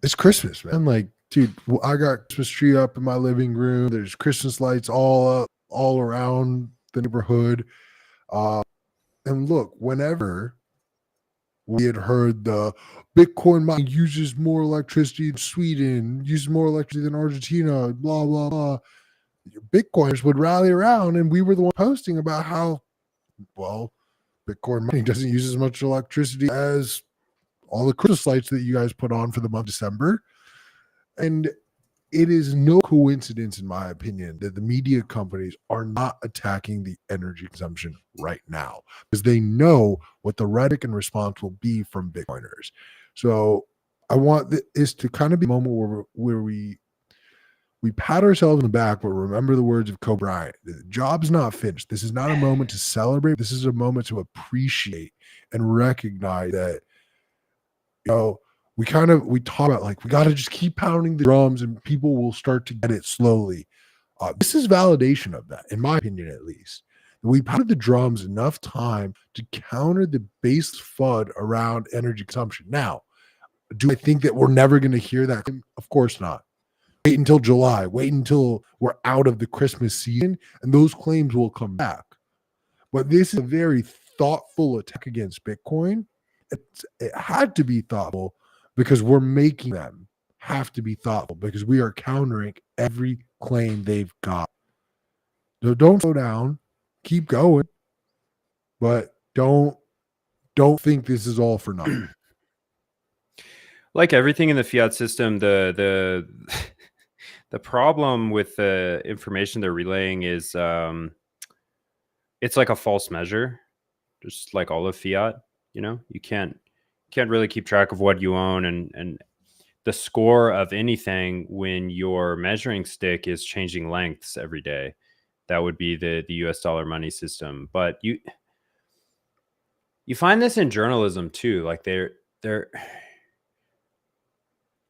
S2: It's Christmas, man. Like, dude, I got Christmas tree up in my living room. There's Christmas lights all up, all around the neighborhood. And look, whenever we had heard the Bitcoin mine uses more electricity than Sweden, uses more electricity than Argentina, blah, blah, blah, Bitcoiners would rally around, and we were the one posting about how, well, Bitcoin mining doesn't use as much electricity as all the Christmas lights that you guys put on for the month of December. And it is no coincidence, in my opinion, that the media companies are not attacking the energy consumption right now, because they know what the rhetoric and response will be from Bitcoiners. So I want this to kind of be a moment where we pat ourselves on the back, but remember the words of Kobe Bryant: the job's not finished. This is not a moment to celebrate. This is a moment to appreciate and recognize that, we talk about, like, we got to just keep pounding the drums and people will start to get it slowly. This is validation of that, in my opinion, at least. We pounded the drums enough time to counter the base FUD around energy consumption. Now, do I think that we're never going to hear that? Of course not. Wait until July. Wait until we're out of the Christmas season, and those claims will come back. But this is a very thoughtful attack against Bitcoin. It had to be thoughtful, because we're making them have to be thoughtful, because we are countering every claim they've got. So don't slow down, keep going, but don't think this is all for nothing.
S1: Like everything in the fiat system, the problem with the information they're relaying is it's like a false measure, just like all of fiat. You can't really keep track of what you own and the score of anything when your measuring stick is changing lengths every day. that would be the US dollar money system. But you find this in journalism too. Like they're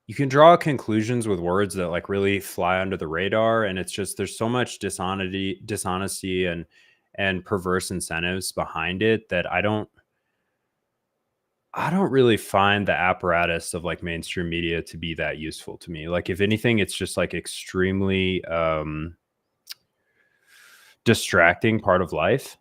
S1: you can draw conclusions with words that like really fly under the radar, and it's just there's so much dishonesty and perverse incentives behind it that I don't really find the apparatus of like mainstream media to be that useful to me. Like if anything, it's just like extremely distracting part of life.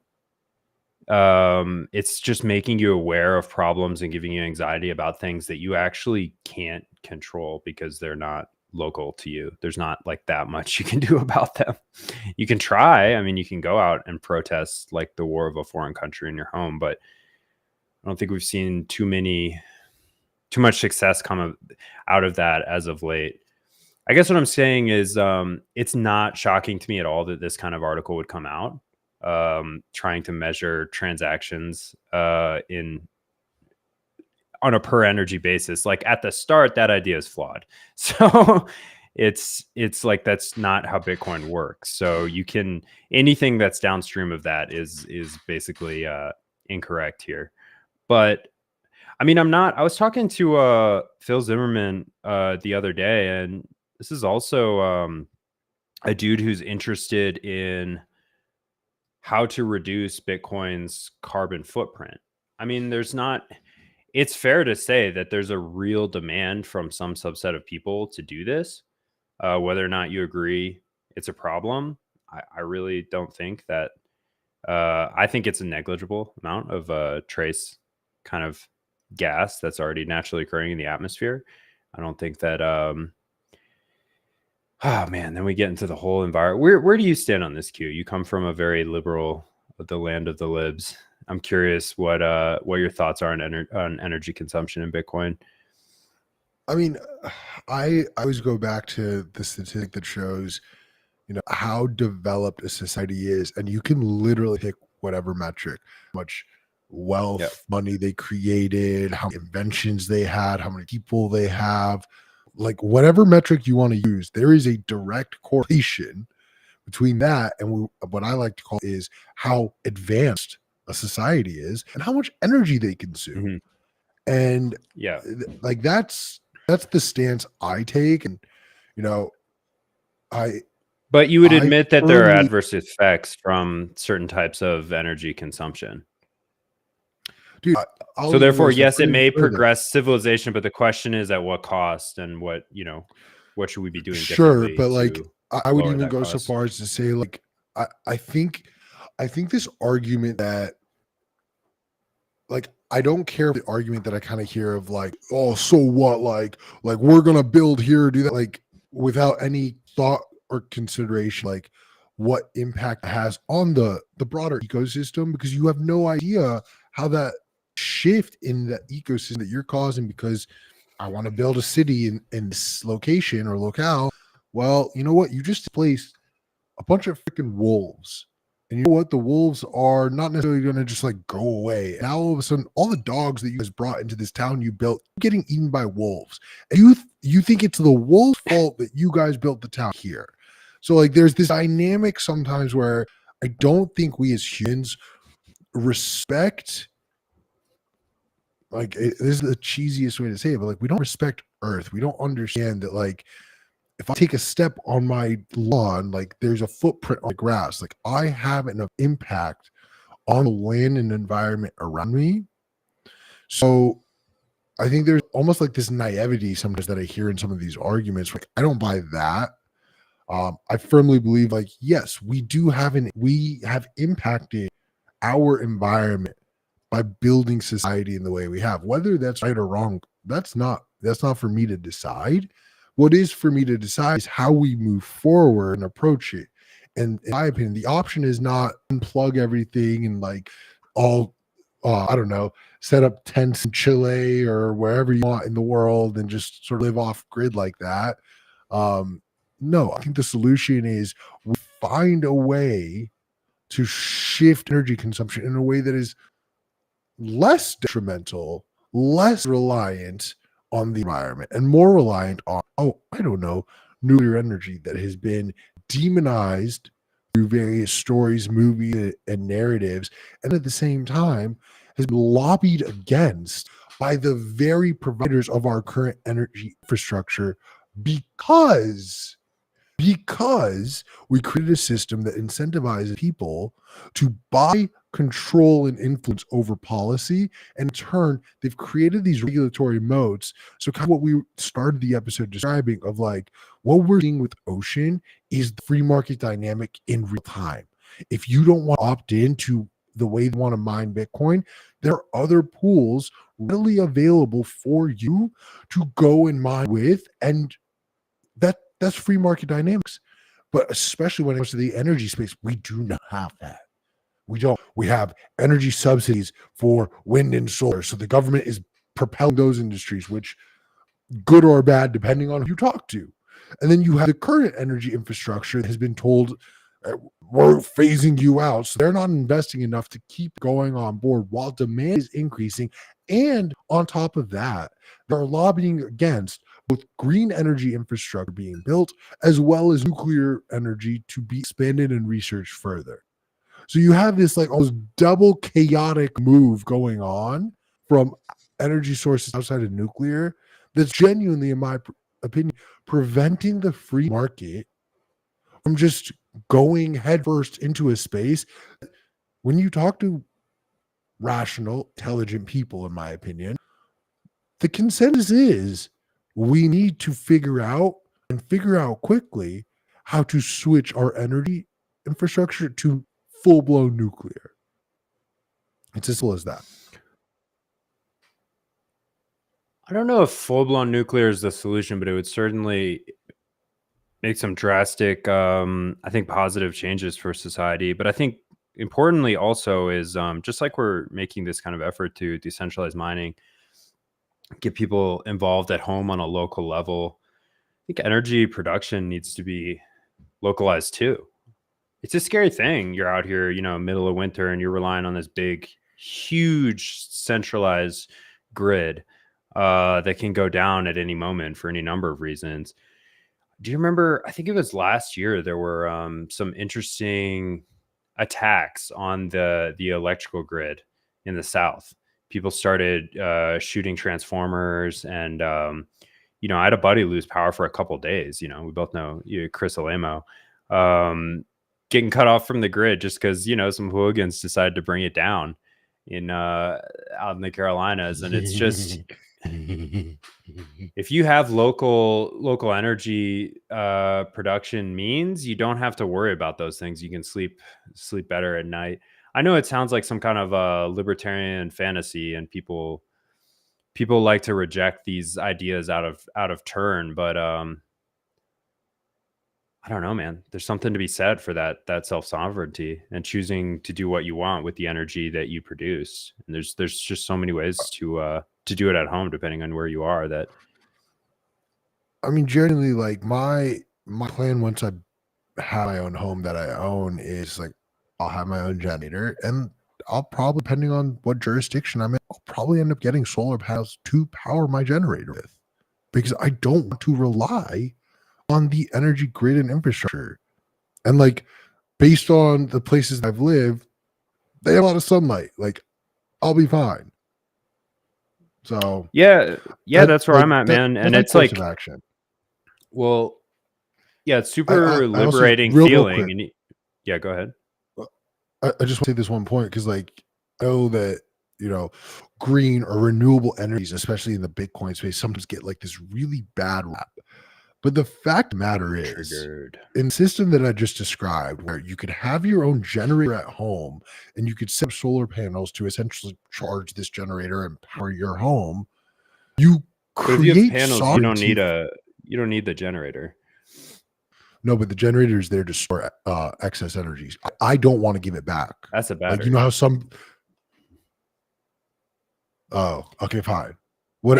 S1: It's just making you aware of problems and giving you anxiety about things that you actually can't control because they're not local to you. There's not like that much you can do about them. You can try. I mean, you can go out and protest like the war of a foreign country in your home, but I don't think we've seen too much success come out of that as of late. I guess what I'm saying is it's not shocking to me at all that this kind of article would come out, trying to measure transactions on a per energy basis. Like at the start, that idea is flawed. So it's like that's not how Bitcoin works. So anything that's downstream of that is basically incorrect here. But I mean, I was talking to Phil Zimmerman the other day, and this is also a dude who's interested in how to reduce Bitcoin's carbon footprint. I mean, it's fair to say that there's a real demand from some subset of people to do this. Whether or not you agree it's a problem, I really don't think that. I think it's a negligible amount of trace kind of gas that's already naturally occurring in the atmosphere. I don't think that oh man, then we get into the whole environment. Where do you stand on this, Q? You come from a very liberal, the land of the libs. I'm curious what your thoughts are on energy consumption in Bitcoin.
S2: I mean, I always go back to the statistic that shows, how developed a society is, and you can literally pick whatever metric, how much wealth, money they created, how many inventions they had, how many people they have, like whatever metric you want to use, there is a direct correlation between that and what I like to call is how advanced a society is and how much energy they consume. Mm-hmm. And like that's the stance I take. And
S1: but you would admit that there are adverse effects from certain types of energy consumption.
S2: Dude,
S1: so therefore, yes, it may progress civilization, but the question is at what cost and what should we be doing?
S2: Sure, but like I would even go so far as to say, like, I think this argument that, like, I don't care if the argument that I kind of hear of like, oh, so what? Like we're gonna build here, do that, like without any thought or consideration, like what impact it has on the broader ecosystem, because you have no idea how that shift in the ecosystem that you're causing because I want to build a city in this location or locale. Well, you know what? You just displaced a bunch of freaking wolves. And you know what? The wolves are not necessarily going to just like go away. Now all of a sudden, all the dogs that you guys brought into this town you built getting eaten by wolves. And you think it's the wolves' fault that you guys built the town here. So like there's this dynamic sometimes where I don't think we as humans respect, like this is the cheesiest way to say it, but like we don't respect Earth. We don't understand that like if I take a step on my lawn, like there's a footprint on the grass. Like I have an impact on the land and environment around me. So I think there's almost like this naivety sometimes that I hear in some of these arguments. Like I don't buy that. I firmly believe like, yes, we have impacted our environment by building society in the way we have. Whether that's right or wrong, that's not for me to decide. What is for me to decide is how we move forward and approach it. And in my opinion, the option is not unplug everything and like all, I don't know, set up tents in Chile or wherever you want in the world and just sort of live off grid like that. No, I think the solution is we find a way to shift energy consumption in a way that is less detrimental, less reliant on the environment, and more reliant on, I don't know, nuclear energy that has been demonized through various stories, movies, and narratives, and at the same time has been lobbied against by the very providers of our current energy infrastructure because we created a system that incentivizes people to buy, control, and influence over policy. And in turn, they've created these regulatory moats. So kind of what we started the episode describing of like what we're seeing with Ocean is the free market dynamic in real time. If you don't want to opt into the way they want to mine Bitcoin, there are other pools readily available for you to go and mine with, and that's free market dynamics. But especially when it comes to the energy space, we do not have that. We don't. We have energy subsidies for wind and solar. So the government is propelling those industries, which good or bad, depending on who you talk to. And then you have the current energy infrastructure that has been told, we're phasing you out. So they're not investing enough to keep going on board while demand is increasing. And on top of that, they're lobbying against both green energy infrastructure being built as well as nuclear energy to be expanded and researched further. So you have this like almost double chaotic move going on from energy sources outside of nuclear that's genuinely, in my opinion, preventing the free market from just going headfirst into a space. When you talk to rational, intelligent people, in my opinion, the consensus is we need to figure out quickly how to switch our energy infrastructure to full-blown nuclear. It's as simple as that.
S1: I don't know if full-blown nuclear is the solution, but it would certainly make some drastic, I think, positive changes for society. But I think importantly also is just like we're making this kind of effort to decentralize mining, get people involved at home on a local level. I think energy production needs to be localized too. It's a scary thing. You're out here, middle of winter, and you're relying on this big, huge centralized grid that can go down at any moment for any number of reasons. Do you remember? I think it was last year. There were some interesting attacks on the electrical grid in the South. People started shooting transformers, and I had a buddy lose power for a couple of days. We both know Chris Alamo, getting cut off from the grid just because some hooligans decided to bring it down out in the Carolinas, and it's just. If you have local energy production means, you don't have to worry about those things. You can sleep better at night. I know it sounds like some kind of a libertarian fantasy, and people like to reject these ideas out of turn, but I don't know, man. There's something to be said for that self-sovereignty and choosing to do what you want with the energy that you produce. And there's just so many ways to do it at home, depending on where you are. That,
S2: I mean, generally, like my plan once I have my own home that I own is like I'll have my own generator, and I'll probably, depending on what jurisdiction I'm in, I'll probably end up getting solar panels to power my generator with, because I don't want to rely on the energy grid and infrastructure. And like, based on the places I've lived, they have a lot of sunlight. Like, I'll be fine. So
S1: yeah, that's where I'm at, man. And it's like
S2: action.
S1: Well, yeah, it's super liberating feeling. And yeah, go ahead.
S2: I just want to say this one point, because like I know that green or renewable energies, especially in the Bitcoin space, sometimes get like this really bad rap. But the fact of the matter is, in the system that I just described, where you could have your own generator at home and you could set up solar panels to essentially charge this generator and power your home, you create
S1: if you have panels, you don't need the generator.
S2: No, but the generator is there to store excess energy. I don't want to give it back.
S1: That's a battery.
S2: Like, you know how some. Oh, okay, fine. What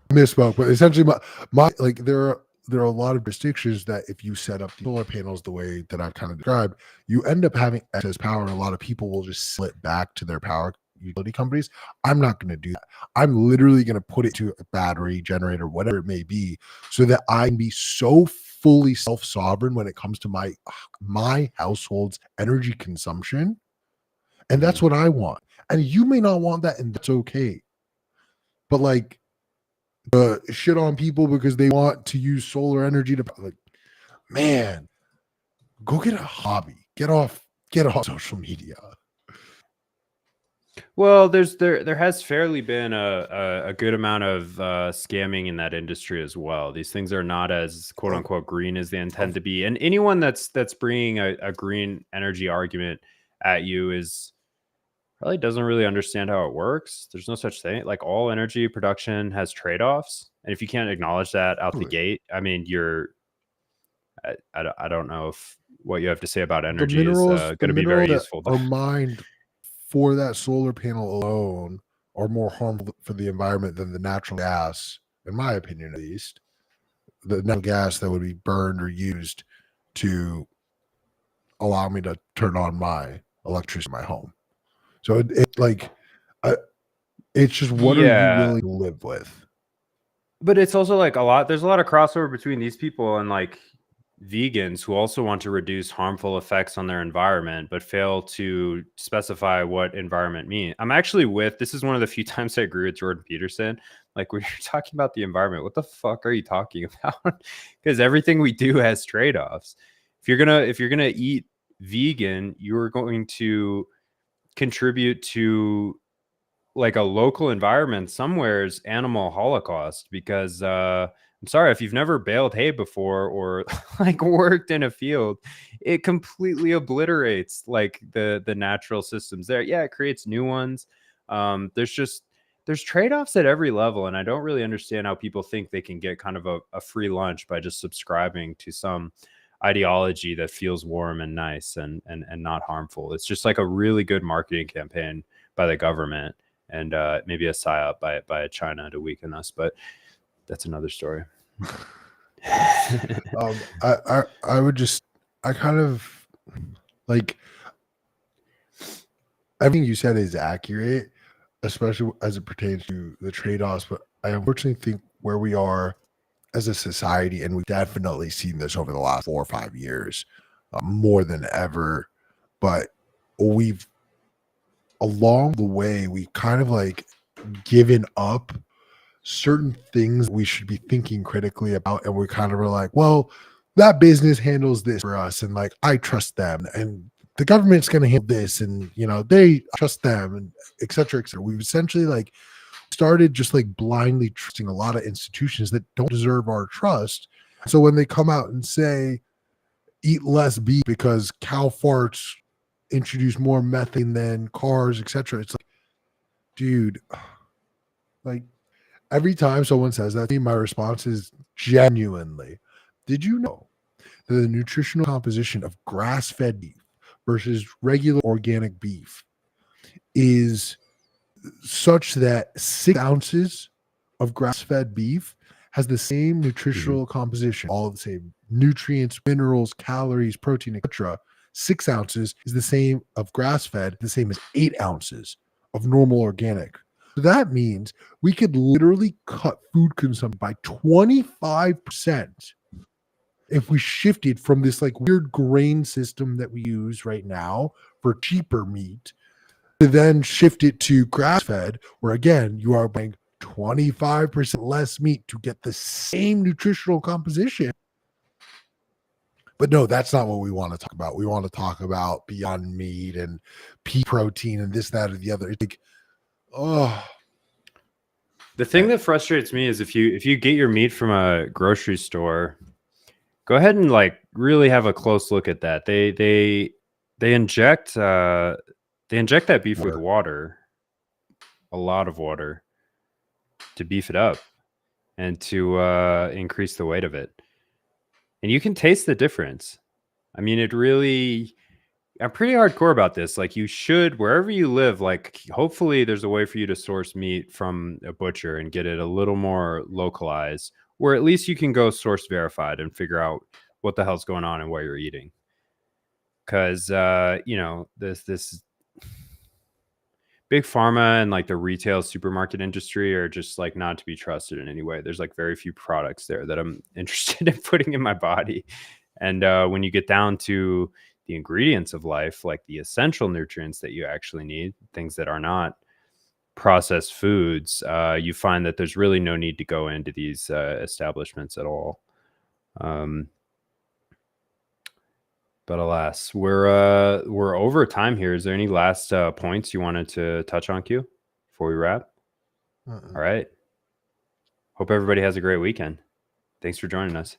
S2: misspoke, but essentially, my like there are a lot of jurisdictions that if you set up the solar panels the way that I've kind of described, you end up having excess power, and a lot of people will just slip back to their power utility companies. I'm not going to do that. I'm literally going to put it to a battery generator, whatever it may be, so that I can be so fully self-sovereign when it comes to my household's energy consumption. And that's what I want. And you may not want that, and that's okay. But like shit on people because they want to use solar energy to, like, man, go get a hobby. Get off social media.
S1: Well, there has fairly been a good amount of scamming in that industry as well. These things are not as quote unquote green as they intend to be, and anyone that's bringing a green energy argument at you is probably doesn't really understand how it works. There's no such thing. Like, all energy production has trade-offs, and if you can't acknowledge that out the gate, I mean, I don't know if what you have to say about energy is going to be very useful.
S2: Are mined for that solar panel alone are more harmful for the environment than the natural gas, in my opinion, at least. The natural gas that would be burned or used to allow me to turn on my electricity in my home. So it's just, what are you willing to live with?
S1: But it's also like there's a lot of crossover between these people and like vegans who also want to reduce harmful effects on their environment, but fail to specify what environment means. This is one of the few times I agree with Jordan Peterson. Like, when you're talking about the environment, what the fuck are you talking about? Because everything we do has trade-offs. If you're gonna eat vegan, you're going to contribute to like a local environment somewhere's animal holocaust, because I'm sorry, if you've never baled hay before or like worked in a field, it completely obliterates like the natural systems there. Yeah, it creates new ones. There's trade-offs at every level, and I don't really understand how people think they can get kind of a free lunch by just subscribing to some ideology that feels warm and nice and not harmful. It's just like a really good marketing campaign by the government, and maybe a psyop by China to weaken us, but that's another story.
S2: I kind of like, everything you said is accurate, especially as it pertains to the trade-offs. But I unfortunately think where we are as a society, and we've definitely seen this over the last 4 or 5 years, more than ever, but along the way, we kind of like given up certain things we should be thinking critically about, and we kind of are like, well, that business handles this for us, and like, I trust them, and the government's going to handle this, and they trust them, and et cetera, et cetera. We've essentially like started just like blindly trusting a lot of institutions that don't deserve our trust. So when they come out and say eat less beef because cow farts introduce more methane than cars, etc., it's like, dude, like, every time someone says that to me, my response is genuinely, did you know that the nutritional composition of grass-fed beef versus regular organic beef is such that 6 ounces of grass-fed beef has the same nutritional composition, all the same nutrients, minerals, calories, protein, etc. 6 ounces is the same of grass-fed, the same as 8 ounces of normal organic. So that means we could literally cut food consumption by 25% if we shifted from this like weird grain system that we use right now for cheaper meat, to then shift it to grass-fed, where again, you are buying 25% less meat to get the same nutritional composition. But no, that's not what we want to talk about. We want to talk about Beyond Meat and pea protein and this, that, or the other. It's like,
S1: the thing that frustrates me is if you get your meat from a grocery store, go ahead and like really have a close look at that. They inject that beef with water, a lot of water, to beef it up and to increase the weight of it. And you can taste the difference. I mean, I'm pretty hardcore about this. Like, you should, wherever you live, like, hopefully there's a way for you to source meat from a butcher and get it a little more localized, where at least you can go source verified and figure out what the hell's going on and what you're eating. Because, this big pharma and like the retail supermarket industry are just like not to be trusted in any way. There's like very few products there that I'm interested in putting in my body. And when you get down to the ingredients of life, like the essential nutrients that you actually need, things that are not processed foods, you find that there's really no need to go into these establishments at all. But alas, we're over time here. Is there any last points you wanted to touch on, Q, before we wrap? All right. Hope everybody has a great weekend. Thanks for joining us.